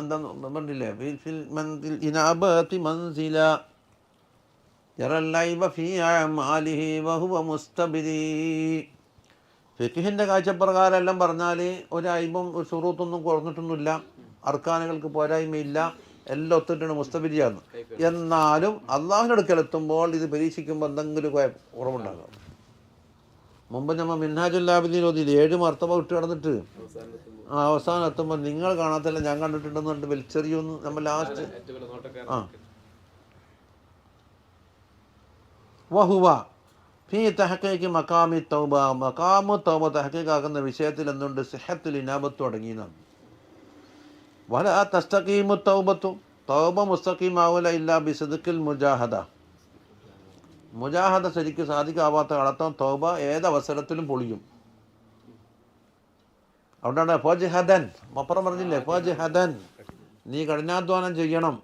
എന്താ പറഞ്ഞില്ലേ, ഇനാബത്തി മൻസില യറല്ലൈബ ഫീ അഅമാലിഹി വഹുവ മുസ്തബിരി. ഫിഖ്ഹിൻ്റെ കാഴ്ചപ്രകാരം എല്ലാം പറഞ്ഞാൽ ഒരു അയ്ബും ഒരു ഷുറൂത്തൊന്നും കുറഞ്ഞിട്ടൊന്നുമില്ല, അർക്കാനുകൾക്ക് പോരായ്മയില്ല, എല്ലാം ഒത്തിട്ടാണ് മുസ്തബിരിയാന്ന്. എന്നാലും അള്ളാഹുവിൻ്റെ അടുക്കലെത്തുമ്പോൾ ഇത് പരീക്ഷിക്കുമ്പോൾ എന്തെങ്കിലും കുറവുണ്ടാകാം. മുമ്പ് നമ്മൾ മിൻഹാജുൽ ഓതിയിൽ 7 മർത്തബ വിട്ട് കിടന്നിട്ട് അവസാനം എത്തുമ്പോൾ നിങ്ങൾ കാണാത്തല്ല ഞാൻ കണ്ടിട്ടുണ്ടെന്ന് പറഞ്ഞിട്ട് വലിച്ചെറിയുമെന്ന് നമ്മൾ ലാസ്റ്റ് വഹുവ ഫീ തഹഖീഖ് മഖാമി തൗബ, മഖാമു തൗബ തഹഖീഖാക്കുന്ന വിഷയത്തിൽ എന്തുണ്ട്, സിഹത്തുൽ ഇനാബത്ത് തുടങ്ങിയതാണ്. വലാ തസ്തഖീമു തൗബത്തു, തൗബ മുസ്തഖീമാവൂല ഇല്ലാ ബിസിദ്ഖിൽ മുജാഹദ. മുജാഹദ ശരിക്കും സാധിക്കാവാത്ത കാലത്തും തൗബ ഏതവസരത്തിലും പൊളിയും. അതുകൊണ്ടാണ് ഫജ്ഹദൻ, മപ്പുറം പറഞ്ഞില്ലേ, ഫജ്ഹദൻ, നീ കഠിനാധ്വാനം ചെയ്യണം.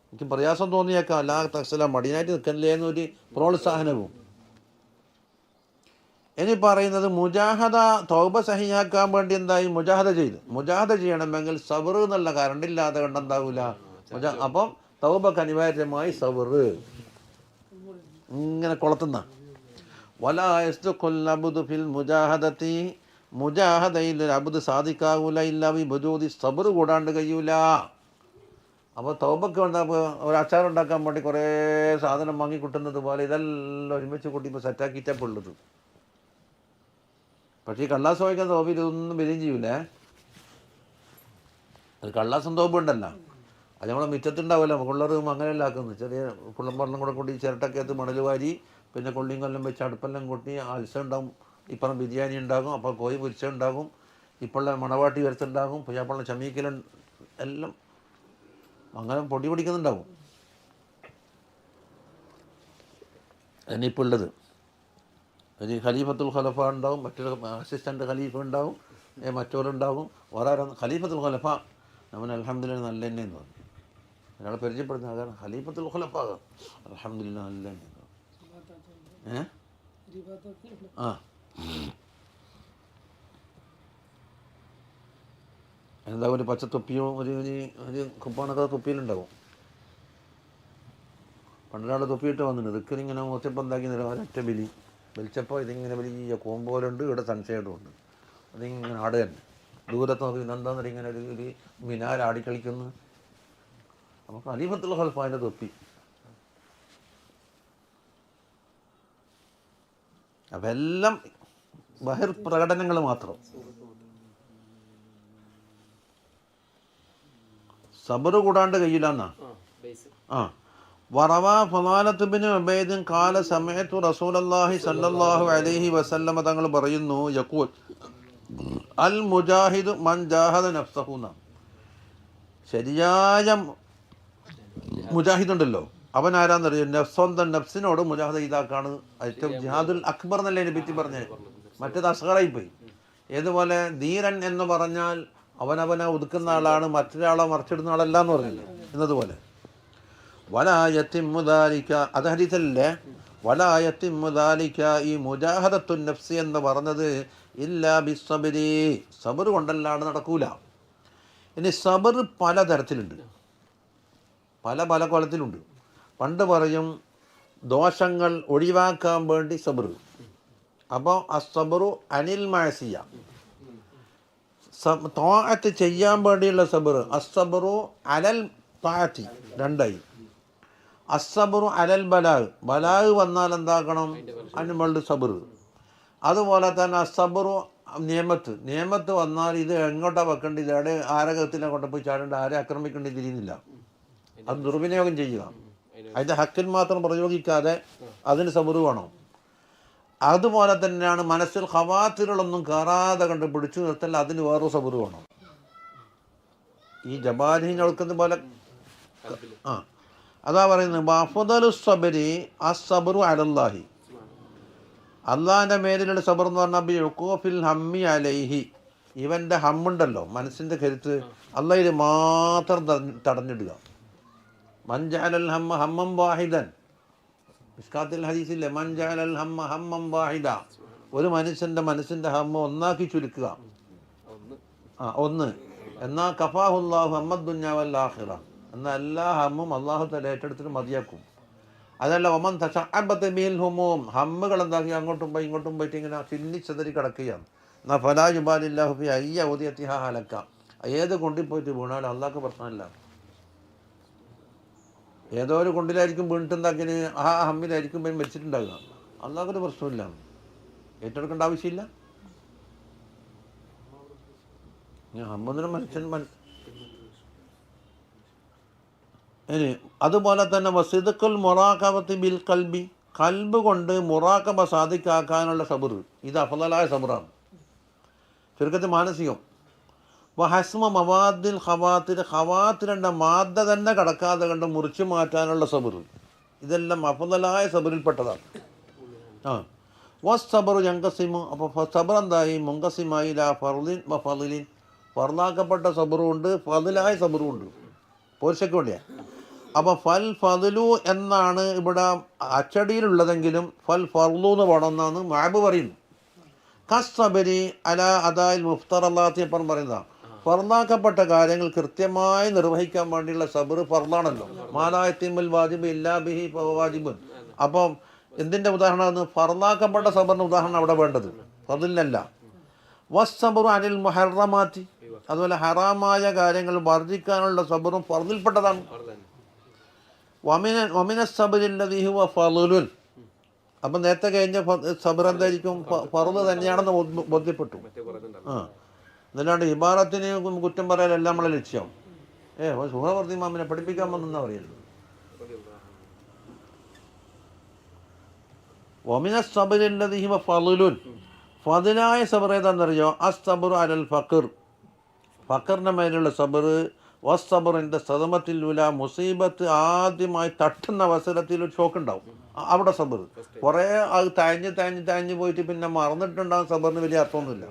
എനിക്ക് പ്രയാസം തോന്നിയേക്കാം, അല്ലാ തക്സല മടിയായിട്ട് നിൽക്കല്ലേ എന്നൊരു പ്രോത്സാഹനവും. ഇനി പറയുന്നത് മുജാഹദ, തൗബ സഹിയാക്കാൻ വേണ്ടി എന്തായി മുജാഹദ ചെയ്ത്. മുജാഹദ ചെയ്യണമെങ്കിൽ സബർ എന്നുള്ള കരണ്ടില്ലാതെ കണ്ടെന്താവൂല. അപ്പം തൗബക്ക് അനിവാര്യമായി സബർ ഇങ്ങനെ കൊളത്തുന്ന. വലാ യസ്തുഖുൽ അബ്ദു ഫിൽ മുജാഹദത്തി, മുജാഹദയിൽ അബ്ദ് സാധിക്കാവൂല ഇല്ലാ ബി ബുജൂദി, സബർ കൂടാണ്ട് കഴിയൂല. അപ്പോൾ തൗബക്ക് വന്നപ്പോൾ ഒരു അച്ചാർ ഉണ്ടാക്കാൻ വേണ്ടി കുറേ സാധനം വാങ്ങി കൂട്ടുന്നത് പോലെ ഇതെല്ലാം ഒരുമിച്ച് കൂട്ടി ഇപ്പോൾ സെറ്റാക്കിയിട്ടപ്പോൾ ഉള്ളത്. പക്ഷേ ഈ കള്ളാസ് വായിക്കാൻ തോപ്പിൽ ഇതൊന്നും വരികയും ചെയ്യൂലേ. അത് കള്ളാസം തോപ്പ് ഉണ്ടല്ലോ, അത് നമ്മളെ മുറ്റത്തുണ്ടാവില്ല, പിള്ളേരും അങ്ങനെയല്ല ആക്കുന്നത്. ചെറിയ പിള്ളമ്പറെല്ലാം കൂടെ കൂട്ടി ചിരട്ടക്കകത്ത് മണൽ വാരി, പിന്നെ കൊള്ളിയും കൊല്ലം വെച്ച് അടുപ്പെല്ലാം കൂട്ടി അൽസ ഉണ്ടാവും, ഇപ്പുറം ബിരിയാണി ഉണ്ടാകും, അപ്പോൾ കോഴി പൊരിച്ച ഉണ്ടാകും, ഇപ്പോഴുള്ള മണവാട്ടി വരച്ചുണ്ടാകും, പുയ്യാപ്പുള്ള ചമീക്കലും എല്ലാം അങ്ങനെ പൊടി പൊടിക്കുന്നുണ്ടാവും. ഇനിയിപ്പോൾ ഉള്ളത് ഒരു ഖലീഫത്തുൽ ഖലഫ ഉണ്ടാവും, മറ്റൊരു അസിസ്റ്റൻ്റ് ഖലീഫ ഉണ്ടാവും, മറ്റവരുണ്ടാവും. വേറെ ഖലീഫത്തുൽ ഖലഫ നമ്മൾ അൽഹംദുലില്ലാ നല്ല തന്നെ എന്ന് പറഞ്ഞു. ഒരാളെ പരിചയപ്പെടുന്ന അതാണ് ഖലീഫത്തുൽ ഖലഫ, അൽഹംദുലില്ലാ നല്ല തന്നെ. ആ എന്താ ഒരു പച്ച തൊപ്പിയോ ഒരു കുപ്പാണൊക്കെ തൊപ്പിയിലുണ്ടാവും. പണ്ടൊരാൾ തൊപ്പിയിട്ട് വന്നിട്ടുണ്ട്, ദിക്കറിങ്ങനെ മൂച്ചപ്പം എന്താക്കി തരാം, ഒരൊറ്റ ബലി വലിച്ചപ്പോൾ ഇതിങ്ങനെ വലിയ കോമ്പോലുണ്ട്, ഇവിടെ സൺഷെയ്ഡും ഉണ്ട്. അതിങ്ങനെ ആട് തന്നെ ദൂരത്ത് നോക്കി ഇതെന്താന്ന് ഇങ്ങനെ ഒരു മിനാർ ആടിക്കളിക്കുന്നു. അപ്പോൾ ഖലീഫത്തുൽ ഖലഫാൻ്റെ തൊപ്പി. അപ്പം എല്ലാം ബഹിർ പ്രകടനങ്ങൾ മാത്രം. സബർ കൂടാണ്ട് കഴിയില്ലെന്നാ. വറവാ ഫളാലത്ത് ബിൻ ഉബൈദ് ഖാല സമഅതു റസൂലുള്ളാഹി സ്വല്ലല്ലാഹു അലൈഹി വസല്ലമ തങ്ങൾ പറയുന്നു, യഖൂൽ അൽ മുജാഹിദ് മൻ ജാഹദ നഫ്സഹു. ശരിയായ മുജാഹിദ് ഉണ്ടല്ലോ, അവൻ ആരാന്നറിയോ, സ്വന്തം നഫ്സിനോട് മുജാഹിദ ഇതാക്കാണ് ഏറ്റവും ജിഹാദുൽ അക്ബർ എന്നല്ലേ അതിനെ പറ്റി പറഞ്ഞത്. മറ്റേത് അസ്ഗറായി പോയി. ഏതുപോലെ ധീരൻ എന്ന് പറഞ്ഞാൽ അവനവനെ ഒതുക്കുന്ന ആളാണ്, മറ്റൊരാളെ മറിച്ചിടുന്ന ആളല്ല എന്ന് പറഞ്ഞില്ലേ എന്നതുപോലെ. വലായത്തിമ്മു ദാലിക, അത് ഹദീസല്ലേ, വലായത്തിമ്മു ദാലിക, ഈ മുജാഹദത്തുൻ നഫ്സി എന്ന് പറഞ്ഞത് ഇല്ലാ ബിസ്സബ്രി, സബർ കൊണ്ടല്ലാണ്ട് നടക്കൂല. ഇനി സബർ പലതരത്തിലുണ്ട്, പല കോലത്തിലുണ്ട്. പണ്ട് പറയും ദോഷങ്ങൾ ഒഴിവാക്കാൻ വേണ്ടി സബർ. അപ്പോൾ അസ്സബറു അനിൽ മഅസിയ, ത്വാഅത്ത് ചെയ്യാൻ വേണ്ടിയുള്ള സബർ. അസ്സബറു അലൽ ത്വാഅത്തി, രണ്ടായി. അസ്സബറു അലൽ ബലാഗ്, ബലാഗ് വന്നാൽ എന്താക്കണം, അതിന് വേണ്ടി സബർ. അതുപോലെ തന്നെ അസ്സബറു നിയമത്ത് വന്നാൽ ഇത് എങ്ങോട്ടാണ് വെക്കേണ്ടത്, ഇവിടെ ആരകത്തിനെ കൊണ്ടുപോയി ചാടേണ്ട, ആരെ ആക്രമിക്കേണ്ടി തിരിയുന്നില്ല, അത് ദുർവിനിയോഗം ചെയ്യുക. അതിൻ്റെ ഹക്കിൽ മാത്രം പ്രയോഗിക്കാതെ അതിന് സബർ വേണം. അതുപോലെ തന്നെയാണ് മനസ്സിൽ ഖവാത്തിറുകളൊന്നും കയറാതെ കണ്ട് പിടിച്ചു നിർത്തൽ, അതിന് വേറെ സബർ വേണം. ഈ ജബാലിഹിൻ എടുക്കുന്ന പോലെ അതാ പറയുന്നത്, അഫ്ദലു സബരി അസ്സബ്റു അലല്ലാഹി, അള്ളാഹിൻ്റെ മേലിലുള്ള സബർ എന്ന് പറഞ്ഞാൽ ബിഉഖൂഫിൽ ഹമ്മി അലൈഹി, ഇവൻ്റെ ഹമ്മുണ്ടല്ലോ മനസ്സിൻ്റെ കരുത്ത്, അള്ളാഹിൽ മാത്രം തടഞ്ഞിടുക. മൻ ജഅലൽ ഹമ്മ ഹമ്മൻ വാഹിദൻ, മിസ്കാത്തിൽ ഹദീസില്ലേ, മൻ ജഅലൽ ഹമ്മ ഹമ്മൻ വാഹിദ, ഒരു മനുഷ്യൻ്റെ മനസ്സിൻ്റെ ഹമ്മ ഒന്നാക്കി ചുരുക്കുക. ഒന്ന് എന്നാൽ കഫാഹുല്ലാഹു ഹമ്മദ് ദുന്യാവൽ ആഖിറ, എന്നാൽ എല്ലാ ഹമ്മും അള്ളാഹു തല ഏറ്റെടുത്തിട്ട് മതിയാക്കും. അതല്ല ഒമൻ തശഅബത ബിൽ ഹുമൂം, ഹമ്മുകൾ എന്താക്കി അങ്ങോട്ടും പോയി ഇങ്ങോട്ടും പോയിട്ട് ഇങ്ങനെ ചിന്നിച്ചെതറി കിടക്കുകയാണ്. എന്നാൽ ഫലാ യുബാലില്ലാഹു ഫി അയ്യ ഉദിയത്തിഹാ ഹലക്ക, ഏത് കൊണ്ടിൽ പോയിട്ട് വീണാലും അള്ളാഹ്ക്ക് പ്രശ്നമില്ല. ഏതോ ഒരു കൊണ്ടിലായിരിക്കും വീണിട്ടുണ്ടാക്കിന്, ആ ഹമ്മിലായിരിക്കും പോയി മരിച്ചിട്ടുണ്ടാകുക, അള്ളാഹ്ക്കൊരു പ്രശ്നമില്ല, ഏറ്റെടുക്കേണ്ട ആവശ്യമില്ല. ഹമ്മദിന് മനുഷ്യൻ ഇനി അതുപോലെ തന്നെ വസിദുൽ മുറാഖബത്തി ബിൽ കൽബി, കൽബ് കൊണ്ട് മുറാഖബ സാധിക്കാക്കാനുള്ള സബർ, ഇത് അഫ്ളലായ സബറാണ്. ചുരുക്കത്തിൽ മാനസികം. ഹസ്മ മവാദിൽ ഖവാത്തിർ, ഖവാത്തിരൻ്റെ മാദ്ദ തന്നെ കടക്കാതെ കണ്ട് മുറിച്ചു മാറ്റാനുള്ള സബർ, ഇതെല്ലാം അഫ്ളലായ സബറിൽപ്പെട്ടതാണ്. വസ്സബറു യൻഖസിമു, അപ്പോൾ സബർ എന്തായി? മുൻഖസിമായി ലാ ഫർളിൻ വ ഫളിൻ, ഫർളാക്കപ്പെട്ട സബറും ഉണ്ട്, ഫളിലായ സബറും ഉണ്ട്, പോർച്ചയ്ക്ക് വേണ്ടിയാണ്. അപ്പോൾ ഫൽ ഫദ്ലു എന്നാണ് ഇവിടെ അച്ചടിയിലുള്ളതെങ്കിലും ഫൽ ഫർളു എന്ന് വേണമെന്നാണ് മഅബ് പറയുന്നത്. കസ്സബരി അല അദായിൽ മുഫ്തറല്ലാത്തി അപ്പം പറയുന്നതാണ്, ഫർളാക്കപ്പെട്ട കാര്യങ്ങൾ കൃത്യമായി നിർവഹിക്കാൻ വേണ്ടിയുള്ള സബർ ഫർളാണല്ലോ. മാലായത്തിമുൽ വാജിബ് ഇല്ലാ ബിഹി വാജിബുൻ. അപ്പം എന്തിൻ്റെ ഉദാഹരണമാണ്? ഫർളാക്കപ്പെട്ട സബറിൻ്റെ ഉദാഹരണം അവിടെ വേണ്ടത്, ഫർളിനല്ല. വസ്സബറു അനിൽ മുഹറമാറ്റി, അതുപോലെ ഹറാമായ കാര്യങ്ങൾ വർജിക്കാനുള്ള സബറും ഫർളിൽപ്പെട്ടതാണ്. വമിന സബറില്ലദീ ഹുവ ഫളുലുൻ, അപ്പം നേരത്തെ കഴിഞ്ഞ സബർ എന്തായിരിക്കും? ഫർള് തന്നെയാണെന്ന് ബോധ്യപ്പെട്ടു. എന്നല്ലാണ്ട് ഇബാറത്തിന് കുറ്റം പറയാനല്ല നമ്മളെ ലക്ഷ്യം. സുഹൃവർത്തി മാമിനെ പഠിപ്പിക്കാൻ വന്നെന്നാ പറയുന്നത്. വമിന സബറില്ലദീ ഹുവ ഫളുലുൻ, ഫദിലായ സബർ ഏതാണെന്നറിയോ? അസ്സബറു അലൽ ഫഖർ, ഫഖറിൻ്റെ മേലുള്ള സബർ. വസ്സബറിൻ്റെ സദമത്തിലൂല, മുസീബത്ത് ആദ്യമായി തട്ടുന്ന അവസരത്തിൽ ഒരു ഷോക്ക് ഉണ്ടാവും, അവിടെ സബർ. കുറേ അത് തഴഞ്ഞ് പോയിട്ട് പിന്നെ മറന്നിട്ടുണ്ടാകും, സബറിന് വലിയ അർത്ഥമൊന്നുമില്ല.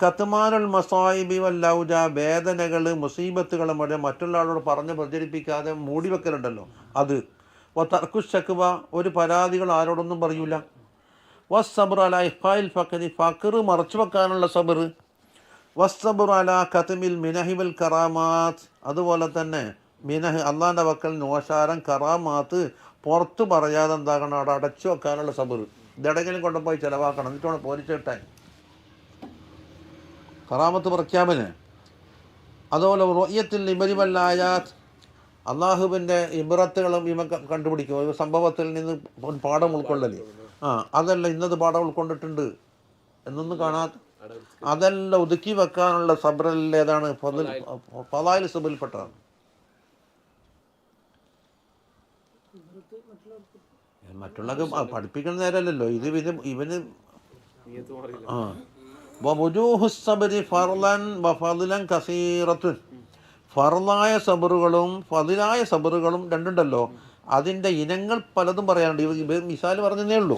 കത്തുമാനുൽ മസായിബി വല്ലൗജ, വേദനകൾ മുസീബത്തുകൾ മറ്റുള്ള ആളോട് പറഞ്ഞ് പ്രചരിപ്പിക്കാതെ മൂടി വെക്കലുണ്ടല്ലോ അത്. തർക്കുശക്കുവ, ഒരു പരാതികൾ ആരോടൊന്നും പറയൂല. വസ്സബർ അല ഇഖ്ഫായിൽ ഫഖരി, ഫഖർ മറച്ചു വെക്കാനുള്ള സബർ. വസ്സബർ അല കത്മിൽ മിനഹിവൽ കറാമാത്ത്, അതുപോലെ തന്നെ മിനഹ് അള്ളാൻ്റെ വക്കൽ നോശാരം കറാമാത്ത് പുറത്ത് പറയാതെ എന്താകണം, അവിടെ അടച്ചു വെക്കാനുള്ള സബർ. ഇതെടെങ്കിലും കൊണ്ടുപോയി ചിലവാക്കണം, എന്നിട്ടാണ് പോരിച്ചിട്ടാൻ കറാമത്ത് പ്രഖ്യാപനം. അതുപോലെ റൊയ്യത്തിൽ ഇബരിവല്ലായാത്ത്, അള്ളാഹുവിൻ്റെ ഇബ്രത്തുകളും ഇവ കണ്ടുപിടിക്കും, ഒരു സംഭവത്തിൽ നിന്ന് പാഠം ഉൾക്കൊള്ളല്. അതല്ല ഇന്നത് പാഠം ഉൾക്കൊണ്ടിട്ടുണ്ട് എന്നൊന്നും കാണാത്ത, അതെല്ലാം ഒതുക്കി വെക്കാനുള്ള സബറിൽ ഏതാണ്? ഫളായിൽ സബറിൽപ്പെട്ടതാണ്. മറ്റുള്ളവർക്ക് പഠിപ്പിക്കുന്ന നേരമല്ലല്ലോ ഇത്. ഇവന് ഫർളായ സബറുകളും ഫളിലായ സബറുകളും രണ്ടുണ്ടല്ലോ, അതിൻ്റെ ഇനങ്ങൾ പലതും പറയാനുണ്ട്. മിസാൽ പറഞ്ഞതേ ഉള്ളൂ.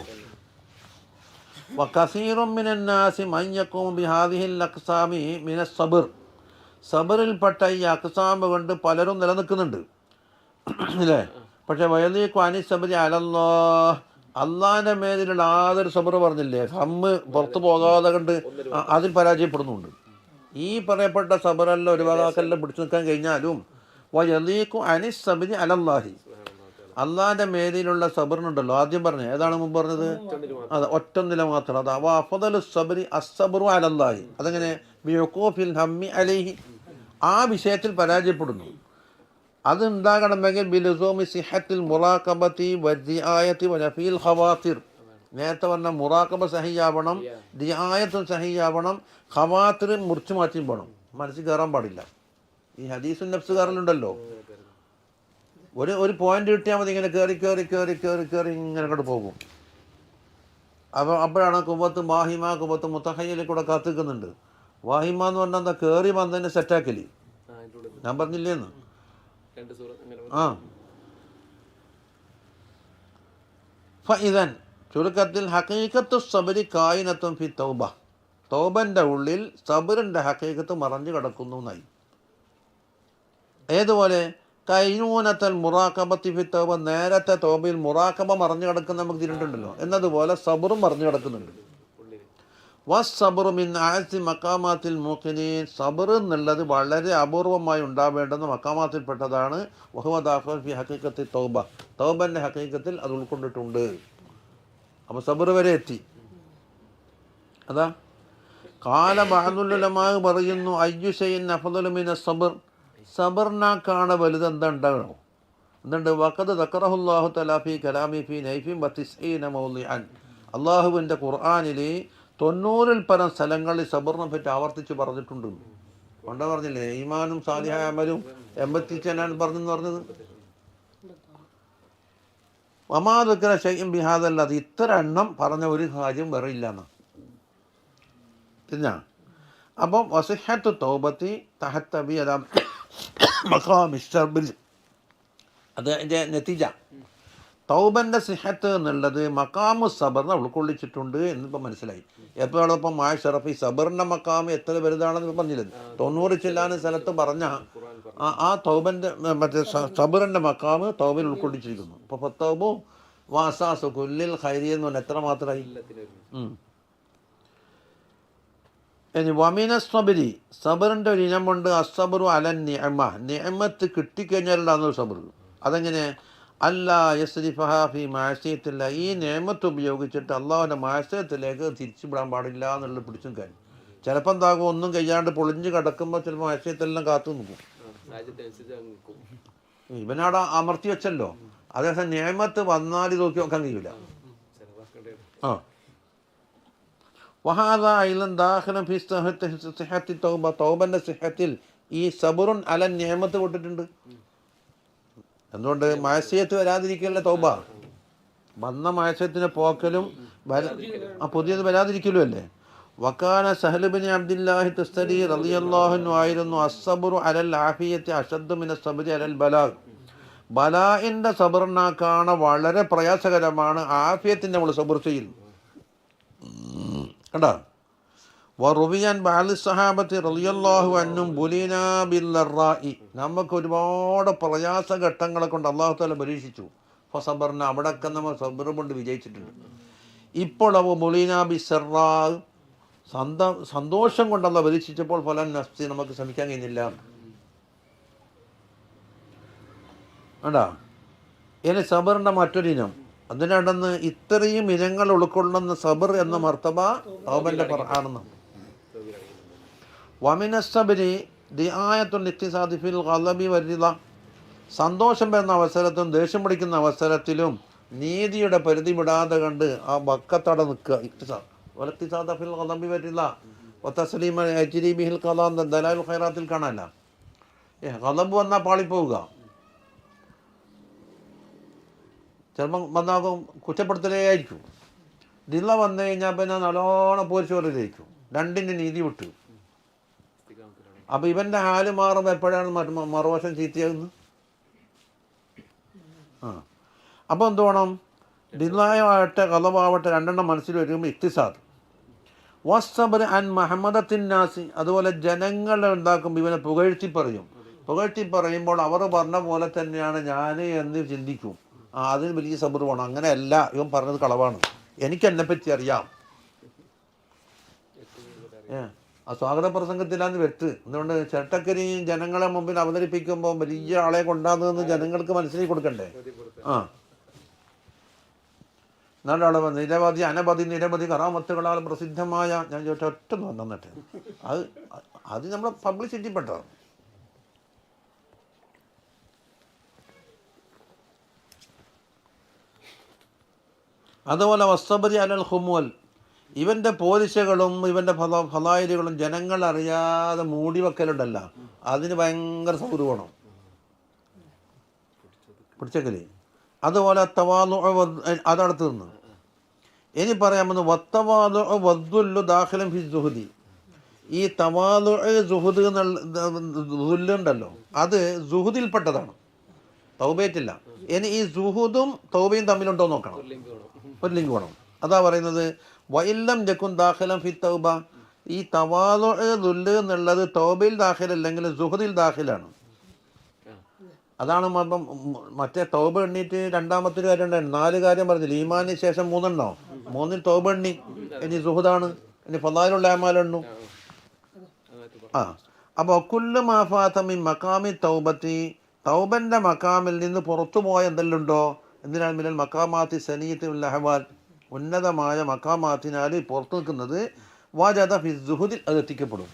വകസീറും മിനന്നാസി മൻ യഖൂമു ബിഹാദിഹിൽ അഖ്സാമി മിനസ് സബർ, സബറിൽപ്പെട്ട ഈ അഖ്സാം കൊണ്ട് പലരും നിലനിൽക്കുന്നുണ്ട് അല്ലേ. പക്ഷേ വയലീഖു അനി സബരി അലല്ലാഹ്, അള്ളാഹിൻ്റെ മേലിലുള്ള ആതൊരു സബർ പറഞ്ഞില്ലേ, ഹമ്മ് പുറത്തു പോകാതെ കണ്ട് അതിൽ പരാജയപ്പെടുന്നുണ്ട്. ഈ പറയപ്പെട്ട സബറെല്ലാം ഒരു ഭാഗത്തെല്ലാം പിടിച്ചു നിൽക്കാൻ കഴിഞ്ഞാലും വയലീഖു അനി സബരി അലല്ലാഹി, അള്ളാഹിൻ്റെ മേലിലുള്ള സബറിനുണ്ടല്ലോ, ആദ്യം പറഞ്ഞു ഏതാണ് മുമ്പ് പറഞ്ഞത്? അതെ, ഒറ്റൊന്നില മാത്രം. അത് അഫ്ളലു സബരി അസ്സബ്റു അലല്ലാഹി, അതങ്ങനെ ബിഉഖൂഫിൽ ഹമ്മി അലൈഹി, ആ വിഷയത്തിൽ പരാജയപ്പെടുന്നു. അത് ഉണ്ടാകണമെങ്കിൽ ബിലുസൂമി സിഹത്തിൽ മുറാഖബത്തി വരിആയത്തി വനഫീൽ ഖവാത്തിർ, നേരത്തെ പറഞ്ഞ മുറാഖബ സഹിയാവണം, റിആയത്തും സഹിയാവണം, ഖവാത്തിർ മുറിച്ചു മാറ്റിയും പോകണം, മനസ്സിൽ കയറാൻ പാടില്ല. ഈ ഹദീസുൻ നഫ്സ് കയറലുണ്ടല്ലോ, ഒരു പോയിന്റ് കിട്ടിയാൽ മതി, ഇങ്ങനെ കയറി ഇങ്ങനെ അങ്ങോട്ട് പോകും. അപ്പോഴാണ് കുവത്ത് വാഹിമ കുവത്ത് മുത്തഹയ്യയിലേക്കൂടെ കാത്തിക്കുന്നുണ്ട്. വാഹിമ എന്ന് പറഞ്ഞാൽ എന്താ? കയറി വന്നതിനെ സെറ്റാക്കല്. ഞാൻ പറഞ്ഞില്ലേന്ന്? ഫഇദൻ, ചുരുക്കത്തിൽ ഹഖീഖത്തു സബരി കായിനത്തും ഫി തൗബ, തൗബൻ്റെ ഉള്ളിൽ സബറിൻ്റെ ഹഖീഖത്ത് മറഞ്ഞു കിടക്കുന്നു എന്നായി. ഏതുപോലെ? കൈനൂനത്തൽ മുറാഖബത്തി ഫി തൗബ, നേരത്തെ തൗബയിൽ മുറാഖബ മറഞ്ഞു കിടക്കുന്ന നമുക്ക് തിരിഞ്ഞിട്ടുണ്ടല്ലോ, എന്നതുപോലെ സബറും മറഞ്ഞു കിടക്കുന്നുണ്ട്. വസ്സബ്റു മിൻ ആഅസി മഖാമാത്തിൽ മൂഖിനീൻ. സബർ എന്നുള്ളത് വളരെ അപൂർവമായി ഉണ്ടാവേണ്ടുന്ന മഖാമാത്തിൽപ്പെട്ടതാണ്. വഹുവ ദാഖിലുൻ ഫി ഹഖീഖത്തി തൗബ. തൗബൻ്റെ ഹഖീഖത്തിൽ അത് ഉൾക്കൊണ്ടിട്ടുണ്ട്. അപ്പോൾ സബർ വരെ എത്തി. അതാ ഖാല ബഅദുൽ ഉലമാ പറയുന്നു അയ്യു ശൈഇൻ അഫ്ളലു മിന സബർ. സബറിനേക്കാണ് വലുത് എന്തുണ്ടാകണോ? എന്തുണ്ട്? വഖദ് ദക്കറഹുല്ലാഹു തആല ഫീ കലാമി ഫീ നൈഫിൻ വതിസ്ഈന മൗളിഅൻ. അള്ളാഹുവിൻ്റെ ഖുർആനിൽ 90-ൽ പരം സ്ഥലങ്ങളിൽ സബറിനെ പറ്റി ആവർത്തിച്ച് പറഞ്ഞിട്ടുണ്ട്. പണ്ട പറഞ്ഞില്ലേ ഈമാനും സാലിഹായ അമലും 80 പറഞ്ഞെന്ന് പറഞ്ഞത്. വമാ ദുക്കിറ ശൈഇൻ ബിഹാദൽ. അത് ഇത്ര എണ്ണം പറഞ്ഞ ഒരു കാര്യം വേറെ ഇല്ലെന്നാണ്. തിരിഞ്ഞാ അപ്പം വസിഹത്തു തൗബത്തി തഹത്തബി അല മഖാമി സബ്ർ. അതിൻ്റെ നതീജ തൗബൻ്റെ സിഹത്ത് എന്നുള്ളത് മക്കാമു സബറിനെ ഉൾക്കൊള്ളിച്ചിട്ടുണ്ട് എന്നിപ്പോൾ മനസ്സിലായി. എപ്പോഴോടൊപ്പം മായ ഷറഫി സബറിൻ്റെ മക്കാമ് എത്ര വലുതാണെന്ന് പറഞ്ഞില്ല. 90 ചെല്ലാൻ സ്ഥലത്ത് പറഞ്ഞ ആ തൗബൻ്റെ മറ്റേ സബറിൻ്റെ മക്കാമ് തൗബയിൽ ഉൾക്കൊള്ളിച്ചിരിക്കുന്നു. അപ്പോൾ ഫത്തൗബു വാസാസു കുല്ലിൽ ഖൈരി എന്ന് പറഞ്ഞാൽ എത്ര മാത്രമായി? ഇനി വമീന സബരി. സബറിൻ്റെ ഒരു ഇനമുണ്ട്. അസബറു അലൻ നിഅമ. നിഅമത്ത് കിട്ടിക്കഴിഞ്ഞാലുണ്ടാകുന്ന സബർ. അതെങ്ങനെ? അല്ലാ യസ്രിഫഹ ഫി മാസിയത്തില്ല. ഈ നിഅമത്ത് ഉപയോഗിച്ചിട്ട് അള്ളാഹുവിൻ്റെ മാസിയത്തിലേക്ക് തിരിച്ചു വിടാൻ പാടില്ല എന്നുള്ളത് പിടിച്ചു നിൽക്കാൻ. ചിലപ്പോൾ എന്താകും, ഒന്നും കഴിയാണ്ട് പൊളിഞ്ഞ് കിടക്കുമ്പോൾ ചിലപ്പോൾ മാസിയത്തെല്ലാം കാത്തു നിൽക്കും. ഇവനവിടെ അമർത്തി വെച്ചല്ലോ. അതേസമയം നിഅമത്ത് വന്നാൽ നോക്കി നോക്കാൻ കഴിയില്ല. ആ വഹാദ ഐലൻ ദാഖിലൻ ഫി സിഹത്തി തൗബ. തൗബൻ്റെ സിഹത്തിൽ ഈ സബറുൻ അലൻ നിഅമത്ത് വിട്ടിട്ടുണ്ട്. എന്തുകൊണ്ട്? മാസിയത്ത് വരാതിരിക്കലല്ലേ തൗബ. വന്ന മാസിയത്തിനെ പോക്കലും പുതിയത് വരാതിരിക്കലും അല്ലേ. വക്കാന സഹൽ ഇബ്നു അബ്ദില്ലാഹി തുസ്തരി റളിയല്ലാഹു അൻഹു ആയിരുന്നു അസ്സബ്റു അലൽ ആഫിയത്തി അശദ്ദു മിന സബ്രി അലൽ ബലാഗ്. ബലാഇൻ്റെ സബറിനേക്കാണ് വളരെ പ്രയാസകരമാണ് ആഫിയത്തിൻ്റെ നമ്മൾ സബർ ചെയ്യുന്നു. കണ്ടാ വറുബിയാൻ ബഅദി സഹാബത്തി റളിയല്ലാഹു അൻഹും ബുലീനാ ബില്ലറായി. നമുക്ക് ഒരുപാട് പ്രയാസഘട്ടങ്ങളെ കൊണ്ട് അല്ലാഹു തആല പരീക്ഷിച്ചു. ഫസബർന. അവിടെയൊക്കെ നമ്മൾ സബർ കൊണ്ട് വിജയിച്ചിട്ടുണ്ട്. ഇപ്പോൾ അവ ബുലീനാ ബിസ്സറാ. സന്തോഷം കൊണ്ടല്ല പരീക്ഷിച്ചപ്പോൾ ഫലൻ നഫ്സി. നമുക്ക് ശ്രമിക്കാൻ കഴിഞ്ഞില്ല. കണ്ടാ ഇനി സബറിൻ്റെ മറ്റൊരിനം. അതിനടന്ന് ഇത്രയും ഇനങ്ങൾ ഉൾക്കൊള്ളുന്ന സബർ എന്ന മർത്തബ തൗബൻ്റെ ഫർആണെന്ന്. വമിനസ്സബരി ദിആയത്തുൽ ഇഖ്തിസാദി ഫിൽ ഖളബി വരിള. സന്തോഷം വരുന്ന അവസരത്തിലും ദേഷ്യം പിടിക്കുന്ന അവസരത്തിലും നീതിയുടെ പരിധി വിടാതെ കണ്ട് ആ വക്കത്തട നിൽക്കുക. ഇഖ്തിസാദ് വൽ ഫിൽ ഖളബി വരിള വതസ്ലീമ അജ്രി ബിഹിൽ ഖളാ. ദലാലുൽ ഖൈറാത്തിൽ കാണാല്ല. ഖളബ് വന്നാൽ പാളിപ്പോവുക. ചിലപ്പം വന്നാകും കുറ്റപ്പെടുത്തലേ ആയിരിക്കും. ദില്ല വന്നു കഴിഞ്ഞാൽ പിന്നെ നല്ലോണം പോരിച്ചോറിലായിരിക്കും. രണ്ടിൻ്റെ നീതി വിട്ടു. അപ്പോൾ ഇവൻ്റെ ഹാല് മാറുമ്പോൾ എപ്പോഴാണ് മറുവശം ചീത്തയാകുന്നത്? അപ്പോൾ എന്ത് വേണം? ദില്ലായാവട്ടെ ഖളബാവട്ടെ രണ്ടെണ്ണം മനസ്സിൽ വരുമ്പോൾ ഇഖ്തിസാദ്. വസ്സബ്ർ അൻ മഹമ്മദത്തിൻ നാസി. അതുപോലെ ജനങ്ങൾ ഉണ്ടാക്കുമ്പോൾ ഇവനെ പുകഴ്ത്തി പറയും. പുകഴ്ത്തി പറയുമ്പോൾ അവർ പറഞ്ഞ പോലെ തന്നെയാണ് ഞാൻ എന്ന് ചിന്തിക്കും. അതിന് വലിയ സബർ വേണം. അങ്ങനെയല്ല, ഇവൻ പറഞ്ഞത് കളവാണ്, എനിക്ക് എന്നെപ്പറ്റി അറിയാം. ആ സ്വാഗത പ്രസംഗത്തിലാന്ന് വെട്ട്. എന്തുകൊണ്ട്? ചേട്ടക്കരിയും ജനങ്ങളെ മുമ്പിൽ അവതരിപ്പിക്കുമ്പോൾ വലിയ ആളെ കൊണ്ടാകുന്നതെന്ന് ജനങ്ങൾക്ക് മനസ്സിലാക്കി കൊടുക്കണ്ടേ? എന്നാലും അവിടെ നിരവധി കറാമത്തുകളാൽ പ്രസിദ്ധമായ, ഞാൻ ചോദിച്ച ഒറ്റ വന്നിട്ട് അത് നമ്മുടെ പബ്ലിസിറ്റി പെട്ടതാണ്. അതുപോലെ വസ്സബരി അലൽ ഖുമുൽ. ഇവൻ്റെ പോരിശകളും ഇവൻ്റെ ഫലായിലുകളും ജനങ്ങൾ അറിയാതെ മൂടി വെക്കലുണ്ടല്ല, അതിന് ഭയങ്കര സൗകര്യം വേണം, പിടിച്ചക്കല്. അതുപോലെ തവാദു. അതടുത്ത് നിന്ന് ഇനി പറയാമെന്ന് വത്തവാദു വദ്ദുല്ലു ദാഖിലൻ ഫി സുഹുദി. ഈ തവാദു സുഹുദ് ഉണ്ടല്ലോ, അത് സുഹുദിൽപ്പെട്ടതാണ്, തൗബയറ്റില്ല. ഇനി ഈ സുഹുദും തൗബയും തമ്മിലുണ്ടോ നോക്കണം, ഒരു ലിങ്ക് വേണം. അതാ പറയുന്നത് വഇല്ലം ജകുൻ ദാഖിലൻ ഫി തൗബ. ഈ തവാദു ദുല്ല് എന്നുള്ളത് തൗബയിൽ ദാഖിലല്ലെങ്കിൽ സുഹുദിൽ ദാഖിലാണ്. അതാണ് അപ്പം മറ്റേ തൗബ എണ്ണീറ്റ് രണ്ടാമത്തെ കാര്യം ഉണ്ടായിരുന്നു. 4 കാര്യം പറഞ്ഞില്ല. ഈമാനിന് ശേഷം 3 3-ൽ തൗബ എണ്ണി, ഇനി സുഹുദാണ് ഇനി ഫലായിലുള്ള അമാലെണ്ണു. ആ അപ്പോൾ കുല്ലു മാഫാത്തമി മക്കാമി തൗബത്തി, തൗബൻ്റെ മക്കാമിൽ നിന്ന് പുറത്തു പോയ എന്തെല്ലാം ഉണ്ടോ, എന്തിനാണ് മിനൽ മക്കാമാത്തി സനീയത്തുൽ അഹ്വാൽ, ഉന്നതമായ മക്കാമാത്തിനാൽ പുറത്തു നിൽക്കുന്നത്, വാജദ ഫി സുഹുദിൽ അത് എത്തിക്കപ്പെടും.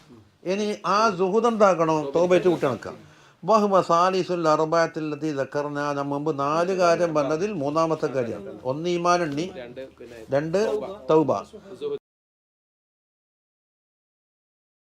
ഇനി ആ സുഹുദ് എന്താക്കണോ, തൗബയിട്ട് കുട്ടികണക്കാം. വഹുവ സാലിസുൽ അർബഅത്തില്ലത്തി ദക്കർന, നമ്മൾ മുമ്പ് 4 കാര്യം പറഞ്ഞതിൽ 3-ാമത്തെ കാര്യമാണ്. 1 ഈമാൻ എണ്ണി, 2 തൗബ.